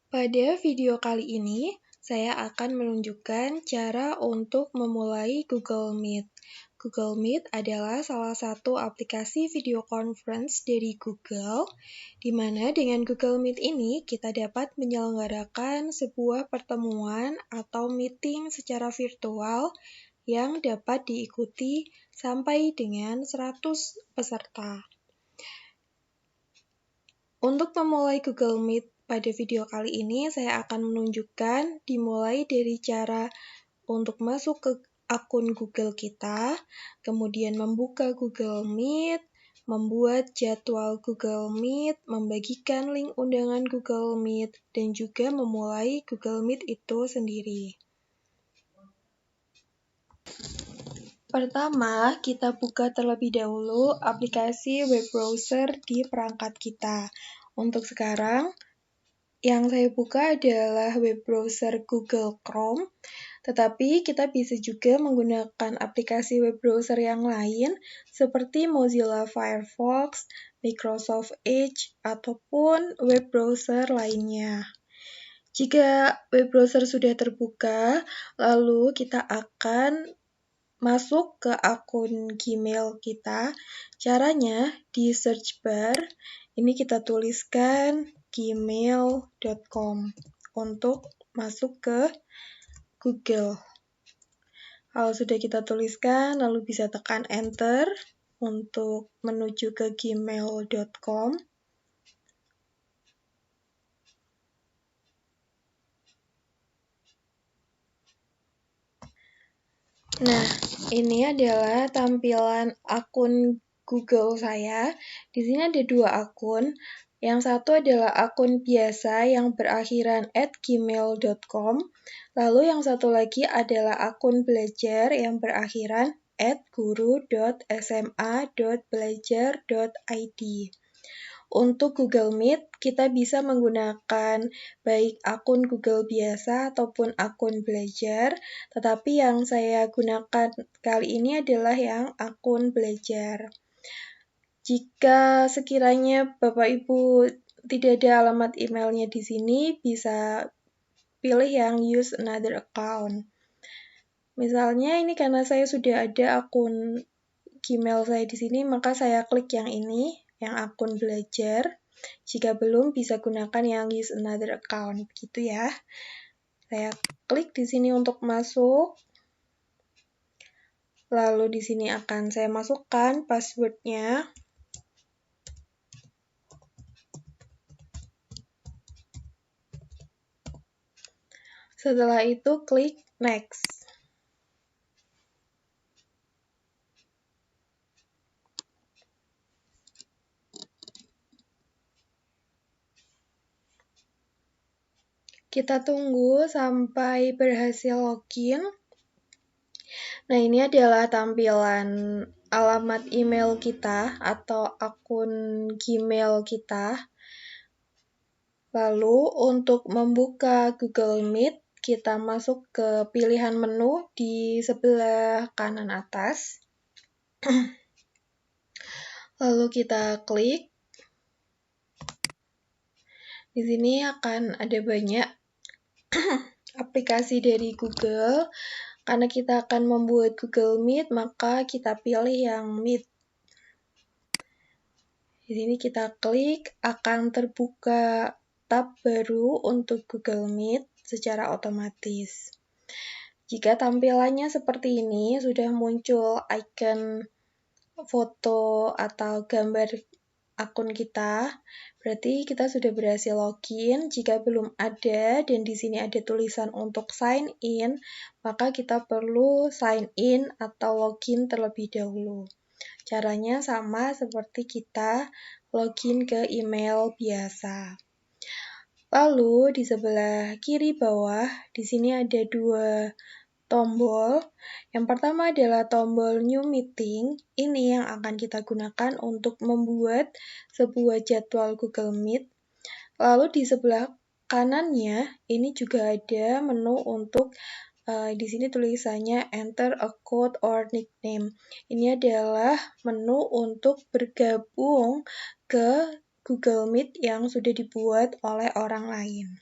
Pada video kali ini, saya akan menunjukkan cara untuk memulai Google Meet. Google Meet adalah salah satu aplikasi video conference dari Google, di mana dengan Google Meet ini kita dapat menyelenggarakan sebuah pertemuan atau meeting secara virtual yang dapat diikuti sampai dengan 100 peserta. Untuk memulai Google Meet pada video kali ini, saya akan menunjukkan dimulai dari cara untuk masuk ke akun Google kita, kemudian membuka Google Meet, membuat jadwal Google Meet, membagikan link undangan Google Meet, dan juga memulai Google Meet itu sendiri. Pertama, kita buka terlebih dahulu aplikasi web browser di perangkat kita. Untuk sekarang, yang saya buka adalah web browser Google Chrome, tetapi kita bisa juga menggunakan aplikasi web browser yang lain seperti Mozilla Firefox, Microsoft Edge, ataupun web browser lainnya. Jika web browser sudah terbuka, lalu kita akan masuk ke akun Gmail kita. Caranya di search bar, ini kita tuliskan gmail.com untuk masuk ke Google. Kalau sudah kita tuliskan, lalu bisa tekan enter untuk menuju ke gmail.com. Nah, ini adalah tampilan akun Google saya. Di sini ada dua akun. Yang satu adalah akun biasa yang berakhiran @gmail.com. Lalu yang satu lagi adalah akun belajar yang berakhiran @guru.sma.belajar.id. Untuk Google Meet, kita bisa menggunakan baik akun Google biasa ataupun akun belajar, tetapi yang saya gunakan kali ini adalah yang akun belajar. Jika sekiranya Bapak Ibu tidak ada alamat emailnya di sini, bisa pilih yang use another account. Misalnya ini karena saya sudah ada akun Gmail saya di sini, maka saya klik yang ini, yang akun belajar. Jika belum, bisa gunakan yang use another account, gitu ya. Saya klik di sini untuk masuk. Lalu di sini akan saya masukkan password-nya. Setelah itu klik next. Kita tunggu sampai berhasil login. Nah, ini adalah tampilan alamat email kita atau akun Gmail kita. Lalu, untuk membuka Google Meet, kita masuk ke pilihan menu di sebelah kanan atas. Lalu kita klik. Di sini akan ada banyak aplikasi dari Google. Karena kita akan membuat Google Meet, maka kita pilih yang Meet. Di sini kita klik, akan terbuka tab baru untuk Google Meet secara otomatis. Jika tampilannya seperti ini, sudah muncul icon foto atau gambar akun kita, berarti kita sudah berhasil login. Jika belum ada dan di sini ada tulisan untuk sign in, maka kita perlu sign in atau login terlebih dahulu. Caranya sama seperti kita login ke email biasa. Lalu di sebelah kiri bawah, di sini ada dua tombol. Yang pertama adalah tombol New Meeting. Ini yang akan kita gunakan untuk membuat sebuah jadwal Google Meet. Lalu di sebelah kanannya, ini juga ada menu untuk di sini tulisannya Enter a Code or Nickname. Ini adalah menu untuk bergabung ke Google Meet yang sudah dibuat oleh orang lain.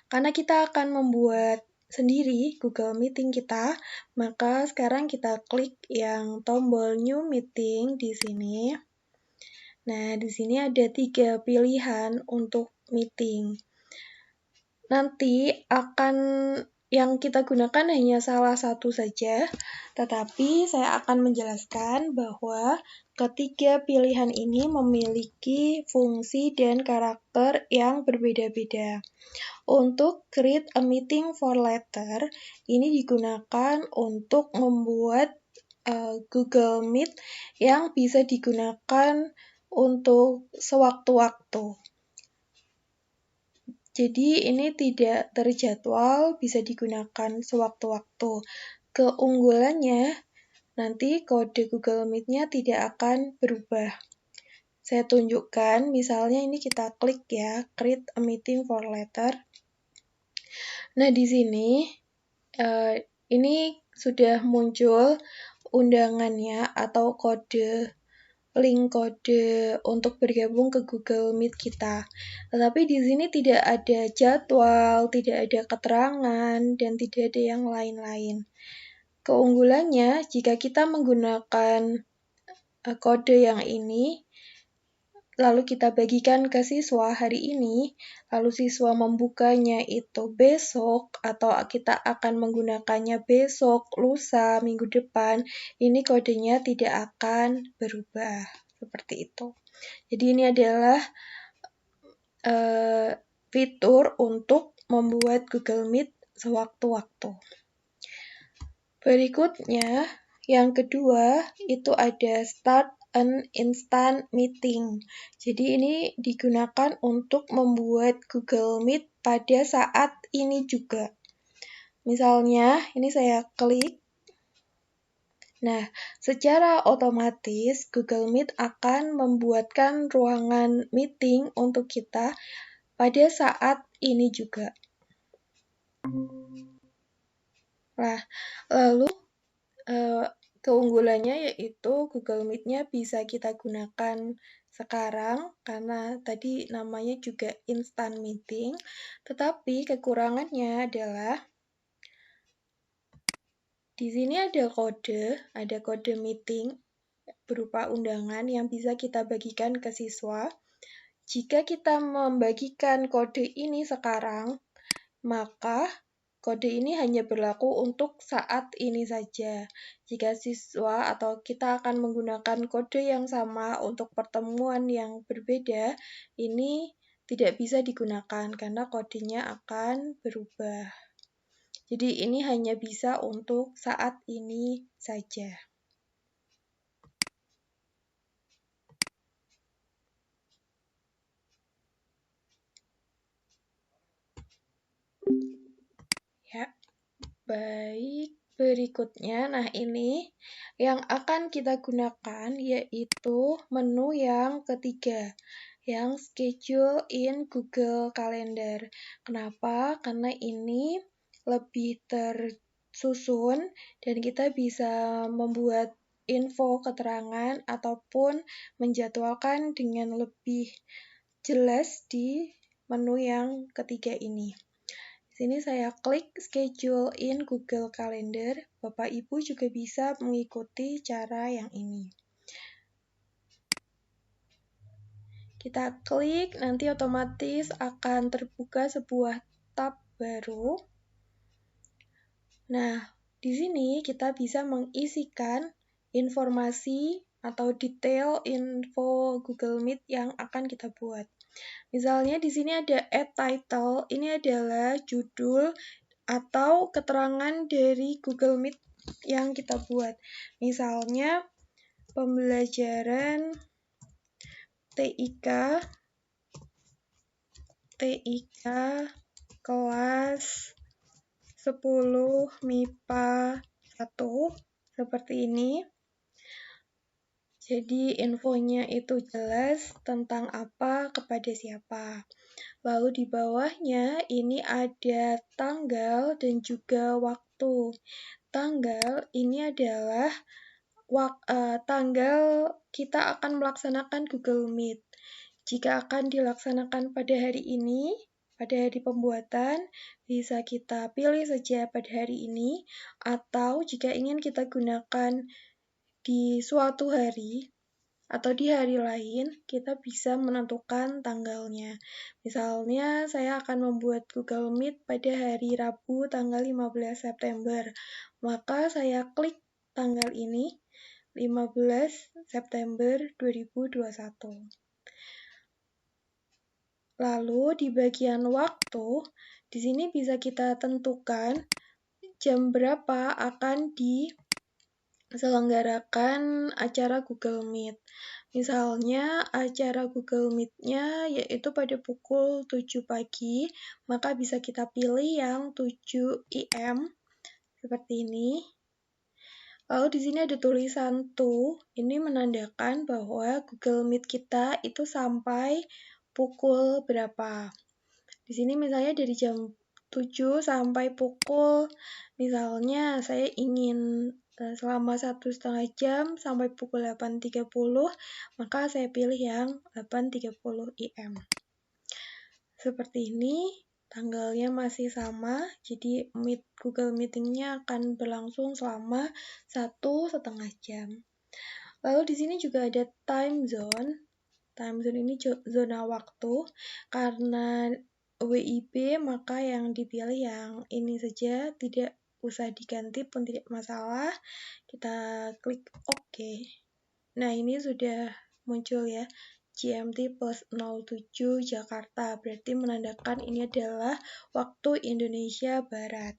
Karena kita akan membuat sendiri Google Meeting kita, maka sekarang kita klik yang tombol New Meeting di sini. Nah, di sini ada 3 pilihan untuk meeting. Nanti yang kita gunakan hanya salah satu saja, tetapi saya akan menjelaskan bahwa ketiga pilihan ini memiliki fungsi dan karakter yang berbeda-beda. Untuk create a meeting for later, ini digunakan untuk membuat Google Meet yang bisa digunakan untuk sewaktu-waktu. Jadi ini tidak terjadwal, bisa digunakan sewaktu-waktu. Keunggulannya, nanti kode Google Meet-nya tidak akan berubah. Saya tunjukkan, misalnya ini kita klik ya, create a meeting for later. Nah, di sini ini sudah muncul undangannya atau link kode untuk bergabung ke Google Meet kita. Tetapi di sini tidak ada jadwal, tidak ada keterangan, dan tidak ada yang lain-lain. Keunggulannya, jika kita menggunakan kode yang ini, lalu kita bagikan ke siswa hari ini, lalu siswa membukanya itu besok, atau kita akan menggunakannya besok, lusa, minggu depan, ini kodenya tidak akan berubah. Seperti itu. Jadi ini adalah fitur untuk membuat Google Meet sewaktu-waktu. Berikutnya, yang kedua, itu ada Start an Instant Meeting. Jadi ini digunakan untuk membuat Google Meet pada saat ini juga. Misalnya, ini saya klik. Nah, secara otomatis Google Meet akan membuatkan ruangan meeting untuk kita pada saat ini juga. Nah, lalu keunggulannya yaitu Google Meet-nya bisa kita gunakan sekarang karena tadi namanya juga instant meeting, tetapi kekurangannya adalah di sini ada kode meeting berupa undangan yang bisa kita bagikan ke siswa. Jika kita membagikan kode ini sekarang, maka kode ini hanya berlaku untuk saat ini saja. Jika siswa atau kita akan menggunakan kode yang sama untuk pertemuan yang berbeda, ini tidak bisa digunakan karena kodenya akan berubah. Jadi ini hanya bisa untuk saat ini saja. Ya. Baik, berikutnya, nah ini yang akan kita gunakan yaitu menu yang ketiga, yang schedule in Google Calendar. Kenapa? Karena ini lebih tersusun dan kita bisa membuat info keterangan ataupun menjadwalkan dengan lebih jelas di menu yang ketiga ini. Di sini saya klik schedule in Google Calendar. Bapak Ibu juga bisa mengikuti cara yang ini. Kita klik, nanti otomatis akan terbuka sebuah tab baru. Nah, di sini kita bisa mengisikan informasi atau detail info Google Meet yang akan kita buat. Misalnya di sini ada add title, ini adalah judul atau keterangan dari Google Meet yang kita buat. Misalnya pembelajaran TIK kelas 10 MIPA 1 seperti ini. Jadi infonya itu jelas tentang apa kepada siapa. Lalu di bawahnya ini ada tanggal dan juga waktu. Tanggal ini adalah tanggal kita akan melaksanakan Google Meet. Jika akan dilaksanakan pada hari ini, pada hari pembuatan, bisa kita pilih saja pada hari ini, atau jika ingin kita gunakan di suatu hari atau di hari lain, kita bisa menentukan tanggalnya. Misalnya, saya akan membuat Google Meet pada hari Rabu tanggal 15 September. Maka saya klik tanggal ini, 15 September 2021. Lalu di bagian waktu, di sini bisa kita tentukan jam berapa akan diselenggarakan acara Google Meet. Misalnya acara Google Meet-nya yaitu pada pukul 7 pagi, maka bisa kita pilih yang 7 IM seperti ini. Lalu di sini ada tulisan to, ini menandakan bahwa Google Meet kita itu sampai pukul berapa. Di sini misalnya dari jam 7 sampai pukul, misalnya saya ingin selama 1,5 jam sampai pukul 8.30, maka saya pilih yang 8.30 IM. Seperti ini, tanggalnya masih sama, jadi Google Meeting-nya akan berlangsung selama 1,5 jam. Lalu di sini juga ada time zone. Time zone ini zona waktu, karena WIB maka yang dipilih yang ini saja, tidak usah diganti pun tidak masalah. Kita klik OK. Nah, ini sudah muncul ya, GMT plus 07 Jakarta, berarti menandakan ini adalah waktu Indonesia Barat.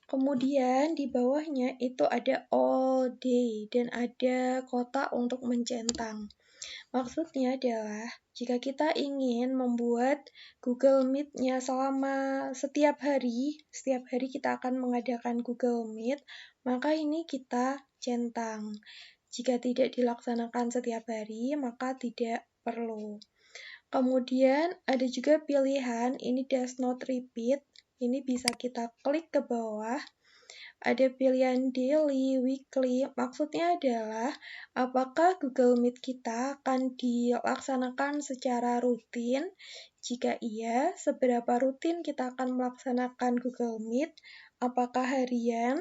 Kemudian di bawahnya itu ada all day dan ada kotak untuk mencentang. Maksudnya adalah jika kita ingin membuat Google Meet-nya selama setiap hari kita akan mengadakan Google Meet, maka ini kita centang. Jika tidak dilaksanakan setiap hari, maka tidak perlu. Kemudian ada juga pilihan, ini does not repeat, ini bisa kita klik ke bawah. Ada pilihan daily, weekly, maksudnya adalah apakah Google Meet kita akan dilaksanakan secara rutin? Jika iya, seberapa rutin kita akan melaksanakan Google Meet? Apakah harian?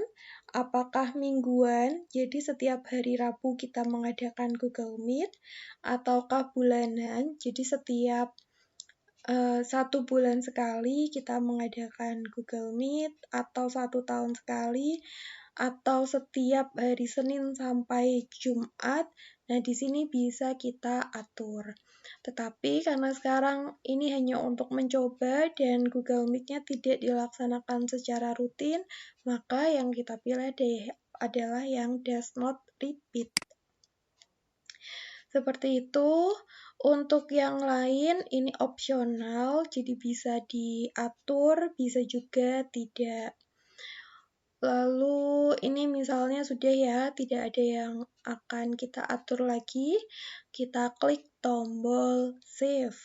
Apakah mingguan? Jadi setiap hari Rabu kita mengadakan Google Meet? Ataukah bulanan? Jadi setiap 1 bulan sekali kita mengadakan Google Meet, atau 1 tahun sekali, atau setiap hari Senin sampai Jumat. Nah, di sini bisa kita atur. Tetapi karena sekarang ini hanya untuk mencoba dan Google Meet-nya tidak dilaksanakan secara rutin, maka yang kita pilih adalah yang does not repeat. Seperti itu. Untuk yang lain ini opsional, jadi bisa diatur, bisa juga tidak. Lalu ini misalnya sudah ya, tidak ada yang akan kita atur lagi. Kita klik tombol save.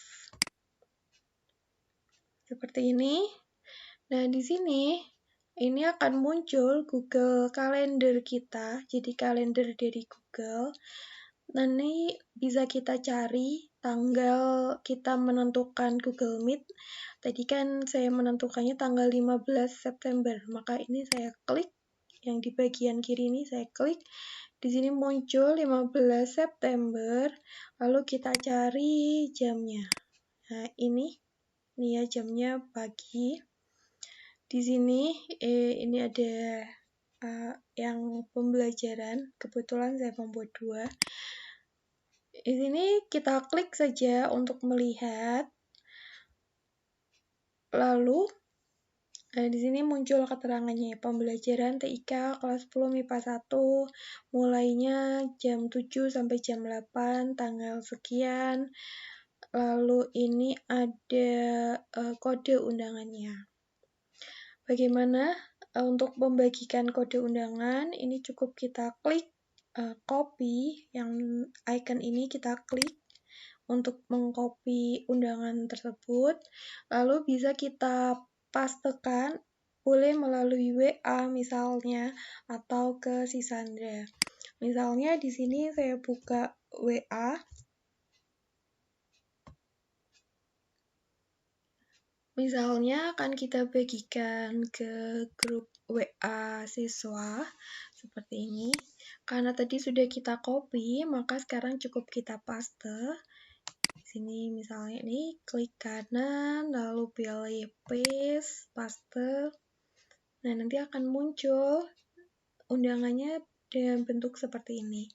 Seperti ini. Nah, di sini ini akan muncul Google Calendar kita, jadi kalender dari Google. Nanti bisa kita cari tanggal kita menentukan Google Meet. Tadi kan saya menentukannya tanggal 15 September, maka ini saya klik, yang di bagian kiri ini saya klik. Di sini muncul 15 September, lalu kita cari jamnya. Nah, ini ya jamnya pagi. Di sini ini ada yang pembelajaran, kebetulan saya membuat 2. Di sini kita klik saja untuk melihat. Lalu di sini muncul keterangannya, pembelajaran TIK kelas 10 MIPA 1, mulainya jam 7 sampai jam 8, tanggal sekian. Lalu ini ada kode undangannya. Bagaimana untuk membagikan kode undangan? Ini cukup kita klik copy, yang icon ini kita klik untuk mengcopy undangan tersebut. Lalu bisa kita pastekan, boleh melalui WA misalnya, atau ke si Sandra. Misalnya di sini saya buka WA. Misalnya akan kita bagikan ke grup WA siswa seperti ini. Karena tadi sudah kita copy, maka sekarang cukup kita paste. Di sini misalnya ini klik kanan, lalu pilih paste. Nah, nanti akan muncul undangannya dengan bentuk seperti ini.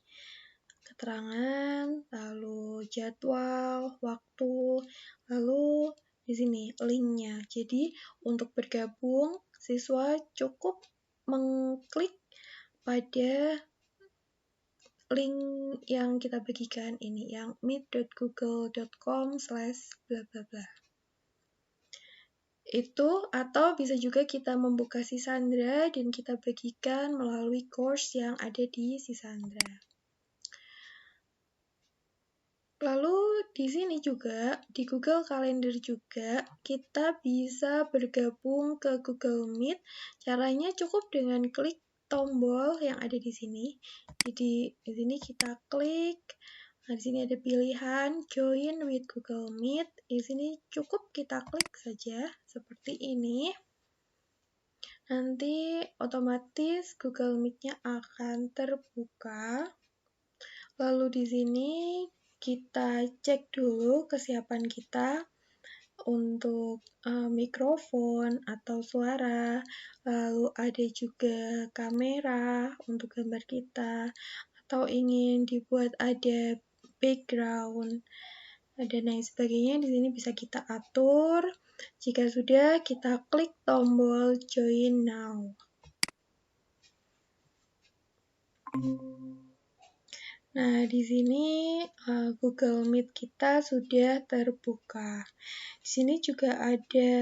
Keterangan, lalu jadwal, waktu, lalu di sini linknya. Jadi untuk bergabung, siswa cukup mengklik pada link yang kita bagikan ini, yang meet.google.com/bla-bla-bla. Itu, atau bisa juga kita membuka Sisandra dan kita bagikan melalui course yang ada di Sisandra. Lalu di sini juga, di Google Calendar juga, kita bisa bergabung ke Google Meet. Caranya cukup dengan klik tombol yang ada di sini. Jadi di sini kita klik. Nah, di sini ada pilihan Join with Google Meet. Di sini cukup kita klik saja seperti ini. Nanti otomatis Google Meet-nya akan terbuka. Lalu di sini kita cek dulu kesiapan kita untuk mikrofon atau suara, lalu ada juga kamera untuk gambar kita, atau ingin dibuat ada background, dan lain sebagainya. Di sini bisa kita atur. Jika sudah, kita klik tombol Join Now. Nah, di sini Google Meet kita sudah terbuka. Di sini juga ada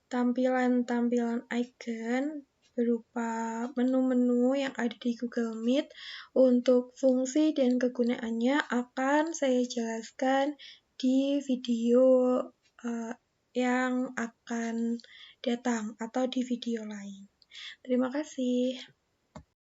tampilan-tampilan icon berupa menu-menu yang ada di Google Meet. Untuk fungsi dan kegunaannya akan saya jelaskan di video yang akan datang atau di video lain. Terima kasih.